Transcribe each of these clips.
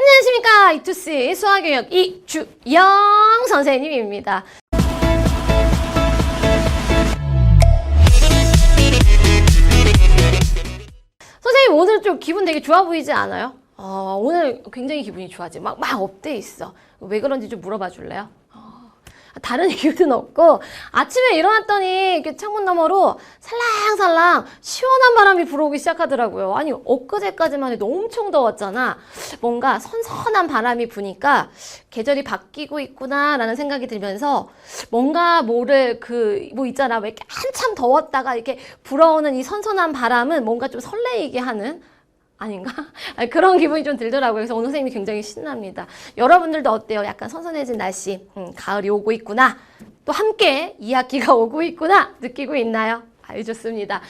안녕하십니까. 이투스 수학교육 이주영 선생님입니다. 선생님 오늘 좀 기분 되게 좋아 보이지 않아요? 오늘 굉장히 기분이 좋아지. 막 업돼 있어. 왜 그런지 좀 물어봐 줄래요? 다른 이유는 없고 아침에 일어났더니 이렇게 창문 너머로 살랑살랑 시원한 바람이 불어오기 시작하더라고요. 아니 엊그제까지만 해도 엄청 더웠잖아. 뭔가 선선한 바람이 부니까 계절이 바뀌고 있구나 라는 생각이 들면서 뭔가 모를 뭐 있잖아. 왜 이렇게 한참 더웠다가 이렇게 불어오는 이 선선한 바람은 뭔가 좀 설레이게 하는 아닌가? 그런 기분이 좀 들더라고요. 그래서 오늘 선생님이 굉장히 신납니다. 여러분들도 어때요? 약간 선선해진 날씨, 가을이 오고 있구나. 또 함께 2학기가 오고 있구나. 느끼고 있나요? 아주 좋습니다.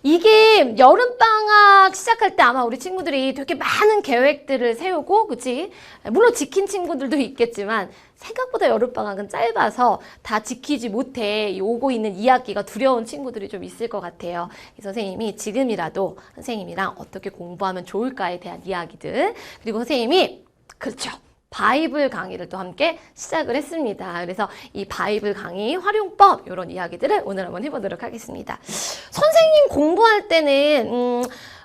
이게 여름방학 시작할 때 아마 우리 친구들이 되게 많은 계획들을 세우고, 그치? 물론 지킨 친구들도 있겠지만, 생각보다 여름방학은 짧아서 다 지키지 못해 오고 있는 2학기가 두려운 친구들이 좀 있을 것 같아요. 선생님이 지금이라도 선생님이랑 어떻게 공부하면 좋을까에 대한 이야기들, 그리고 선생님이, 그렇죠. 바이블 강의를 또 함께 시작을 했습니다. 그래서 이 바이블 강의 활용법 이런 이야기들을 오늘 한번 해보도록 하겠습니다. 선생님 공부할 때는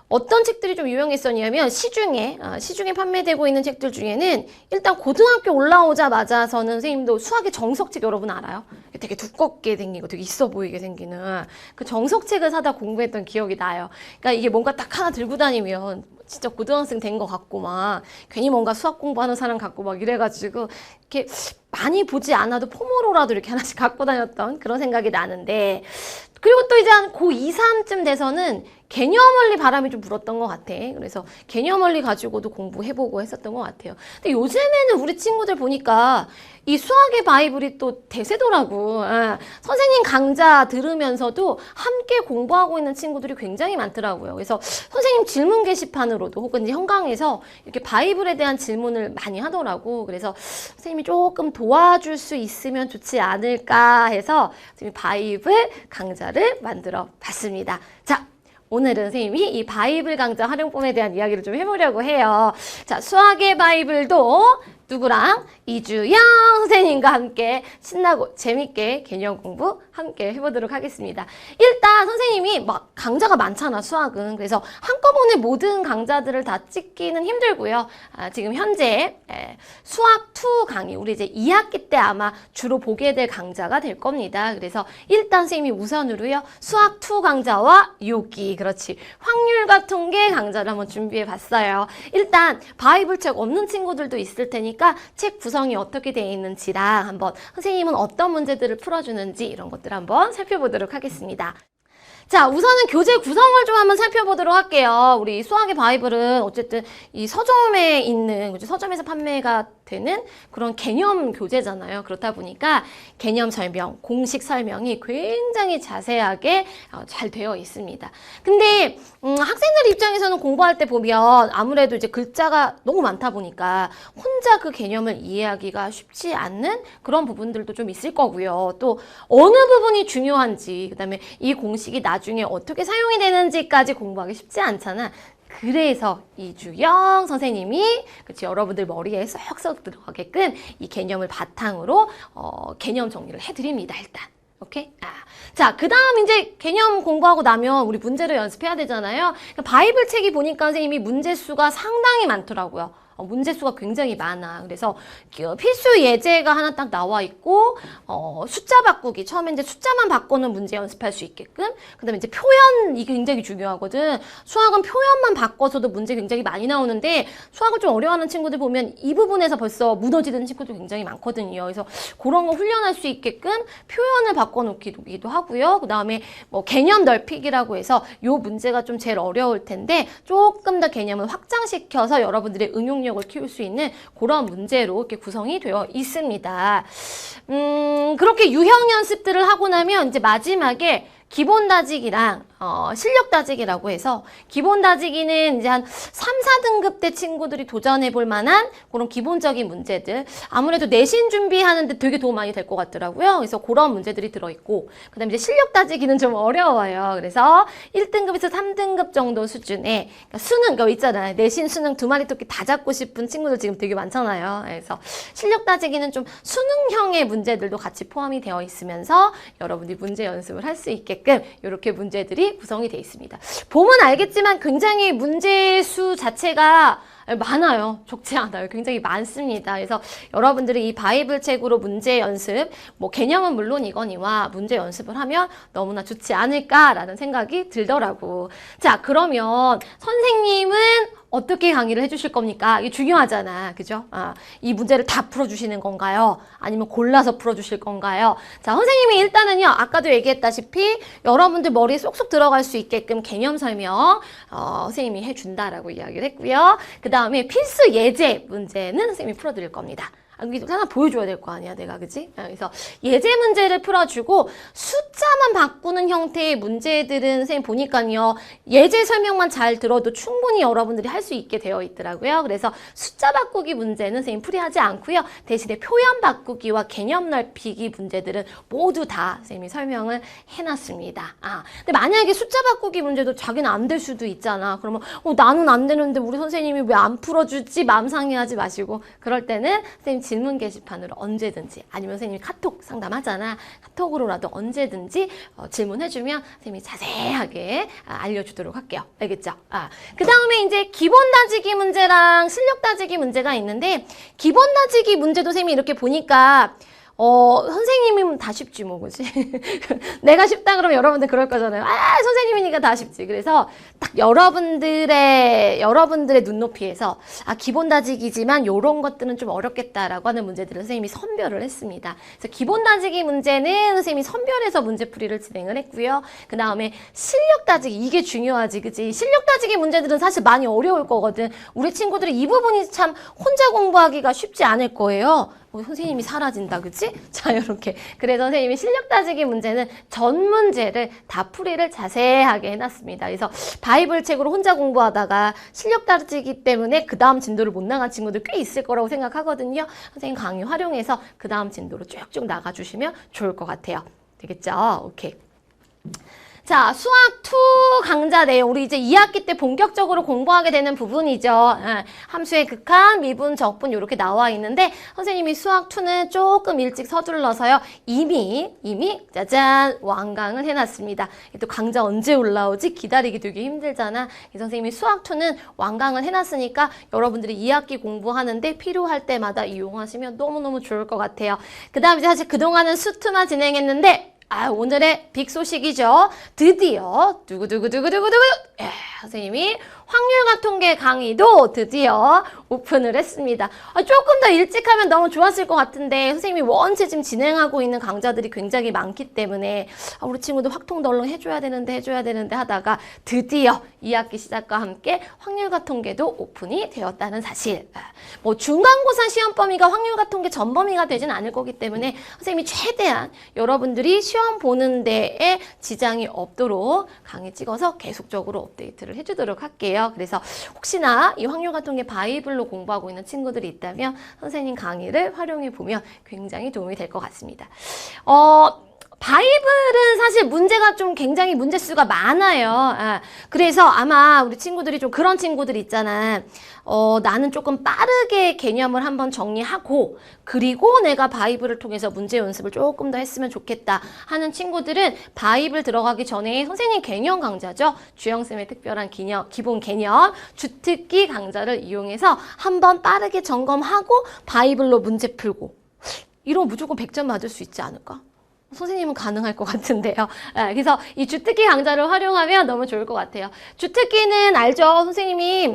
어떤 책들이 좀 유명했었냐면 시중에 판매되고 있는 책들 중에는 일단 고등학교 올라오자마자서는 선생님도 수학의 정석책 여러분 알아요? 되게 두껍게 생기고 되게 있어 보이게 생기는 그 정석책을 사다 공부했던 기억이 나요. 그러니까 이게 뭔가 딱 하나 들고 다니면 진짜 고등학생 된 것 같고 막 괜히 뭔가 수학 공부하는 사람 같고 막 이래가지고 이렇게 많이 보지 않아도 폼으로라도 이렇게 하나씩 갖고 다녔던 그런 생각이 나는데, 그리고 또 이제 한 고2, 3쯤 돼서는 개념원리 바람이 좀 불었던 것 같아. 그래서 개념원리 가지고도 공부해보고 했었던 것 같아요. 근데 요즘에는 우리 친구들 보니까 이 수학의 바이블이 또 대세더라고. 선생님 강좌 들으면서도 함께 공부하고 있는 친구들이 굉장히 많더라고요. 그래서 선생님 질문 게시판으로도 혹은 이제 현강에서 이렇게 바이블에 대한 질문을 많이 하더라고. 그래서 선생님이 조금 도와줄 수 있으면 좋지 않을까 해서 지금 바이블 강좌를 만들어 봤습니다. 자, 오늘은 선생님이 이 바이블 강좌 활용법에 대한 이야기를 좀 해보려고 해요. 자, 수학의 바이블도 누구랑? 이주영 선생님과 함께 신나고 재밌게 개념 공부 함께 해보도록 하겠습니다. 일단 선생님이 막 강좌가 많잖아, 수학은. 그래서 한꺼번에 모든 강좌들을 다 찍기는 힘들고요. 지금 현재 수학 2 강의, 우리 이제 2학기 때 아마 주로 보게 될 강좌가 될 겁니다. 그래서 일단 선생님이 우선으로요, 수학 2 강좌와 요기, 그렇지, 확률과 통계 강좌를 한번 준비해 봤어요. 일단 바이블 책 없는 친구들도 있을 테니까 책 구성이 어떻게 되어 있는지랑 한번 선생님은 어떤 문제들을 풀어주는지 이런 것들 한번 살펴보도록 하겠습니다. 자, 우선은 교재 구성을 좀 한번 살펴보도록 할게요. 우리 수학의 바이블은 어쨌든 이 서점에 있는, 서점에서 판매가 되는 그런 개념 교재잖아요. 그렇다 보니까 개념 설명, 공식 설명이 굉장히 자세하게 잘 되어 있습니다. 근데 학생들 입장에서는 공부할 때 보면 아무래도 이제 글자가 너무 많다 보니까 혼자 그 개념을 이해하기가 쉽지 않는 그런 부분들도 좀 있을 거고요. 또 어느 부분이 중요한지, 그다음에 이 공식이 나중에 어떻게 사용이 되는지까지 공부하기 쉽지 않잖아. 그래서 이주영 선생님이 여러분들 머리에 쏙쏙 들어가게끔 이 개념을 바탕으로 개념 정리를 해드립니다. 일단. 오케이? 자, 그 다음 이제 개념 공부하고 나면 우리 문제를 연습해야 되잖아요. 바이블 책이 보니까 선생님이 문제 수가 상당히 많더라고요. 문제 수가 굉장히 많아. 그래서 필수 예제가 하나 딱 나와 있고, 숫자 바꾸기. 처음에 이제 숫자만 바꾸는 문제 연습할 수 있게끔. 그 다음에 이제 표현, 이게 굉장히 중요하거든. 수학은 표현만 바꿔서도 문제 굉장히 많이 나오는데, 수학을 좀 어려워하는 친구들 보면 이 부분에서 벌써 무너지는 친구들 굉장히 많거든요. 그래서 그런 거 훈련할 수 있게끔 표현을 바꿔놓기도 하고요. 그 다음에 뭐 개념 넓히기라고 해서 요 문제가 좀 제일 어려울 텐데, 조금 더 개념을 확장시켜서 여러분들의 응용력을 키울 수 있는 그런 문제로 이렇게 구성이 되어 있습니다. 그렇게 유형 연습들을 하고 나면 이제 마지막에 기본 다지기랑 실력 따지기라고 해서 기본 따지기는 이제 한 3, 4등급 대 친구들이 도전해 볼 만한 그런 기본적인 문제들. 아무래도 내신 준비하는데 되게 도움 많이 될 것 같더라고요. 그래서 그런 문제들이 들어있고, 그 다음에 이제 실력 따지기는 좀 어려워요. 그래서 1등급에서 3등급 정도 수준에, 그러니까 수능, 그거 있잖아요. 내신 수능 두 마리 토끼 다 잡고 싶은 친구들 지금 되게 많잖아요. 그래서 실력 따지기는 좀 수능형의 문제들도 같이 포함이 되어 있으면서 여러분들이 문제 연습을 할 수 있게끔 이렇게 문제들이 구성이 되어 있습니다. 보면 알겠지만 굉장히 문제수 자체가 많아요. 적지 않아요. 굉장히 많습니다. 그래서 여러분들이 이 바이블 책으로 문제 연습, 뭐 개념은 물론이거니와 문제 연습을 하면 너무나 좋지 않을까라는 생각이 들더라고. 자, 그러면 선생님은 어떻게 강의를 해주실 겁니까? 이게 중요하잖아. 그죠? 이 문제를 다 풀어주시는 건가요? 아니면 골라서 풀어주실 건가요? 자, 선생님이 일단은요, 아까도 얘기했다시피 여러분들 머리에 쏙쏙 들어갈 수 있게끔 개념 설명, 선생님이 해준다라고 이야기를 했고요. 그 다음에 필수 예제 문제는 선생님이 풀어드릴 겁니다. 하나 보여줘야 될 거 아니야, 내가, 그지? 그래서 예제 문제를 풀어주고 숫자만 바꾸는 형태의 문제들은 선생님 보니까요, 예제 설명만 잘 들어도 충분히 여러분들이 할 수 있게 되어 있더라고요. 그래서 숫자 바꾸기 문제는 선생님 풀이하지 않고요. 대신에 표현 바꾸기와 개념 넓히기 문제들은 모두 다 선생님이 설명을 해놨습니다. 근데 만약에 숫자 바꾸기 문제도 자기는 안 될 수도 있잖아. 그러면 나는 안 되는데 우리 선생님이 왜 안 풀어주지? 마음 상해하지 마시고, 그럴 때는 선생님 질문 게시판으로 언제든지, 아니면 선생님이 카톡 상담하잖아. 카톡으로라도 언제든지 질문해주면 선생님이 자세하게 알려주도록 할게요. 알겠죠? 그 다음에 이제 기본 다지기 문제랑 실력 다지기 문제가 있는데, 기본 다지기 문제도 선생님이 이렇게 보니까 선생님이면 다 쉽지 뭐, 그지? 내가 쉽다 그러면 여러분들 그럴 거잖아요. 선생님이니까 다 쉽지. 그래서 딱 여러분들의 눈높이에서 기본 다지기지만 요런 것들은 좀 어렵겠다라고 하는 문제들을 선생님이 선별을 했습니다. 그래서 기본 다지기 문제는 선생님이 선별해서 문제풀이를 진행을 했고요. 그 다음에 실력 다지기, 이게 중요하지, 그지? 실력 다지기 문제들은 사실 많이 어려울 거거든. 우리 친구들이 이 부분이 참 혼자 공부하기가 쉽지 않을 거예요. 선생님이 사라진다, 그치? 자, 요렇게. 그래서 선생님이 실력 따지기 문제는 전 문제를 다 풀이를 자세하게 해놨습니다. 그래서 바이블 책으로 혼자 공부하다가 실력 따지기 때문에 그 다음 진도를 못 나간 친구들 꽤 있을 거라고 생각하거든요. 선생님 강의 활용해서 그 다음 진도로 쭉쭉 나가주시면 좋을 것 같아요. 되겠죠? 오케이. 자, 수학 2 강좌 내용, 우리 이제 2학기 때 본격적으로 공부하게 되는 부분이죠. 함수의 극한, 미분, 적분 이렇게 나와 있는데, 선생님이 수학 2는 조금 일찍 서둘러서요, 이미 짜잔 완강을 해놨습니다. 또 강좌 언제 올라오지? 기다리기 되게 힘들잖아. 이 선생님이 수학 2는 완강을 해놨으니까 여러분들이 2학기 공부하는데 필요할 때마다 이용하시면 너무너무 좋을 것 같아요. 그 다음 이제 사실 그동안은 수 2만 진행했는데, 오늘의 빅 소식이죠. 드디어 두구두구두구두구두구 선생님이 확률과 통계 강의도 드디어 오픈을 했습니다. 조금 더 일찍 하면 너무 좋았을 것 같은데, 선생님이 원체 지금 진행하고 있는 강좌들이 굉장히 많기 때문에 우리 친구들 확통덜렁 해줘야 되는데 하다가 드디어 2학기 시작과 함께 확률과 통계도 오픈이 되었다는 사실. 뭐 중간고사 시험 범위가 확률과 통계 전 범위가 되진 않을 거기 때문에 선생님이 최대한 여러분들이 시험 보는 데에 지장이 없도록 강의 찍어서 계속적으로 업데이트를 해주도록 할게요. 그래서 혹시나 이 확률과 통계 바이블로 공부하고 있는 친구들이 있다면 선생님 강의를 활용해 보면 굉장히 도움이 될 것 같습니다. 바이블은 사실 문제가 좀 굉장히 문제수가 많아요. 그래서 아마 우리 친구들이 좀 그런 친구들 있잖아. 나는 조금 빠르게 개념을 한번 정리하고 그리고 내가 바이블을 통해서 문제 연습을 조금 더 했으면 좋겠다 하는 친구들은 바이블 들어가기 전에 선생님 개념 강좌죠. 주영쌤의 특별한 기본 개념 주특기 강좌를 이용해서 한번 빠르게 점검하고 바이블로 문제 풀고 이러면 무조건 100점 맞을 수 있지 않을까? 선생님은 가능할 것 같은데요. 그래서 이 주특기 강좌를 활용하면 너무 좋을 것 같아요. 주특기는 알죠? 선생님이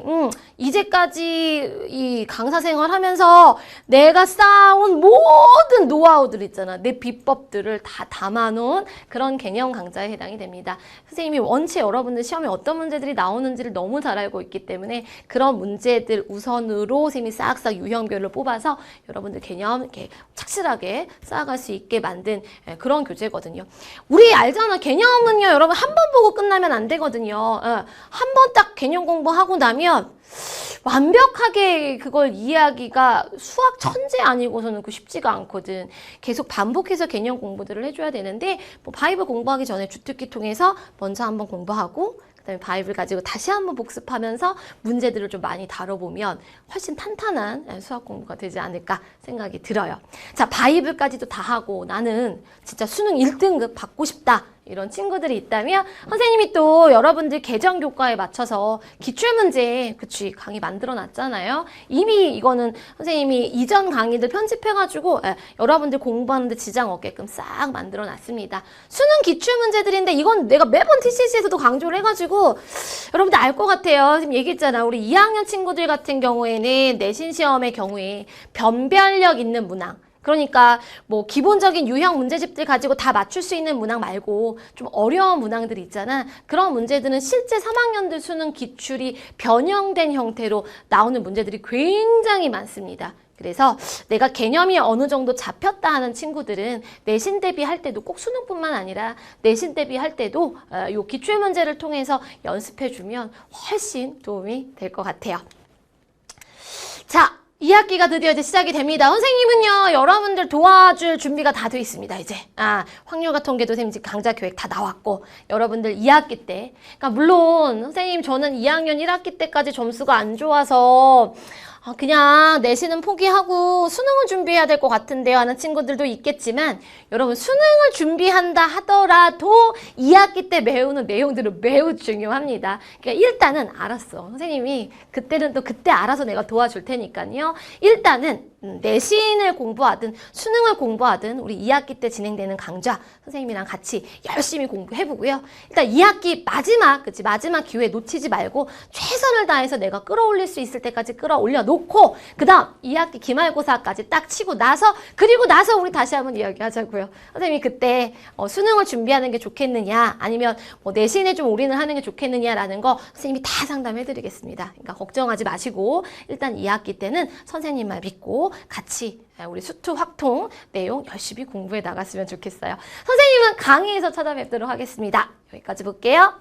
이제까지 이 강사 생활하면서 내가 쌓아온 모든 노하우들 있잖아. 내 비법들을 다 담아놓은 그런 개념 강좌에 해당이 됩니다. 선생님이 원체 여러분들 시험에 어떤 문제들이 나오는지를 너무 잘 알고 있기 때문에 그런 문제들 우선으로 선생님이 싹싹 유형별로 뽑아서 여러분들 개념 이렇게 착실하게 쌓아갈 수 있게 만든 그런 교재거든요. 우리 알잖아. 개념은요, 여러분 한 번 보고 끝나면 안 되거든요. 한 번 딱 개념 공부하고 나면 완벽하게 그걸 이해하기가 수학 천재 아니고서는 그 쉽지가 않거든. 계속 반복해서 개념 공부들을 해줘야 되는데, 뭐 바이블 공부하기 전에 주특기 통해서 먼저 한번 공부하고, 그다음에 바이블 가지고 다시 한번 복습하면서 문제들을 좀 많이 다뤄보면 훨씬 탄탄한 수학 공부가 되지 않을까 생각이 들어요. 자, 바이블까지도 다 하고 나는 진짜 수능 1등급 받고 싶다. 이런 친구들이 있다면 선생님이 또 여러분들 개정 교과에 맞춰서 기출문제 강의 만들어 놨잖아요. 이미 이거는 선생님이 이전 강의들 편집해가지고 여러분들 공부하는데 지장 없게끔 싹 만들어 놨습니다. 수능 기출문제들인데 이건 내가 매번 TCC에서도 강조를 해가지고 여러분들 알 것 같아요. 지금 얘기했잖아. 우리 2학년 친구들 같은 경우에는 내신 시험의 경우에 변별력 있는 문항, 그러니까 뭐 기본적인 유형 문제집들 가지고 다 맞출 수 있는 문항 말고 좀 어려운 문항들이 있잖아. 그런 문제들은 실제 3학년들 수능 기출이 변형된 형태로 나오는 문제들이 굉장히 많습니다. 그래서 내가 개념이 어느 정도 잡혔다 하는 친구들은 내신 대비할 때도 꼭 수능뿐만 아니라 내신 대비할 때도 요 기출 문제를 통해서 연습해주면 훨씬 도움이 될 것 같아요. 자, 2학기가 드디어 이제 시작이 됩니다. 선생님은요, 여러분들 도와줄 준비가 다 돼 있습니다, 이제. 확률과 통계도 선생님 지금 강좌 계획 다 나왔고, 여러분들 2학기 때. 그러니까 물론, 선생님 저는 2학년 1학기 때까지 점수가 안 좋아서, 그냥 내신은 포기하고 수능을 준비해야 될 것 같은데요 하는 친구들도 있겠지만, 여러분 수능을 준비한다 하더라도 2학기 때 배우는 내용들은 매우 중요합니다. 그러니까 일단은 알았어. 선생님이 그때는 또 그때 알아서 내가 도와줄 테니까요. 일단은 내신을 공부하든 수능을 공부하든 우리 2학기 때 진행되는 강좌 선생님이랑 같이 열심히 공부해보고요. 일단 2학기 마지막 기회 놓치지 말고 최선을 다해서 내가 끌어올릴 수 있을 때까지 끌어올려 놓고, 그 다음 2학기 기말고사까지 딱 치고 나서, 그리고 나서 우리 다시 한번 이야기하자고요. 선생님이 그때 수능을 준비하는 게 좋겠느냐, 아니면 뭐 내신에 좀 올인을 하는 게 좋겠느냐라는 거 선생님이 다 상담해드리겠습니다. 그러니까 걱정하지 마시고 일단 2학기 때는 선생님 말 믿고 같이 우리 수투 확통 내용 열심히 공부해 나갔으면 좋겠어요. 선생님은 강의에서 찾아뵙도록 하겠습니다. 여기까지 볼게요.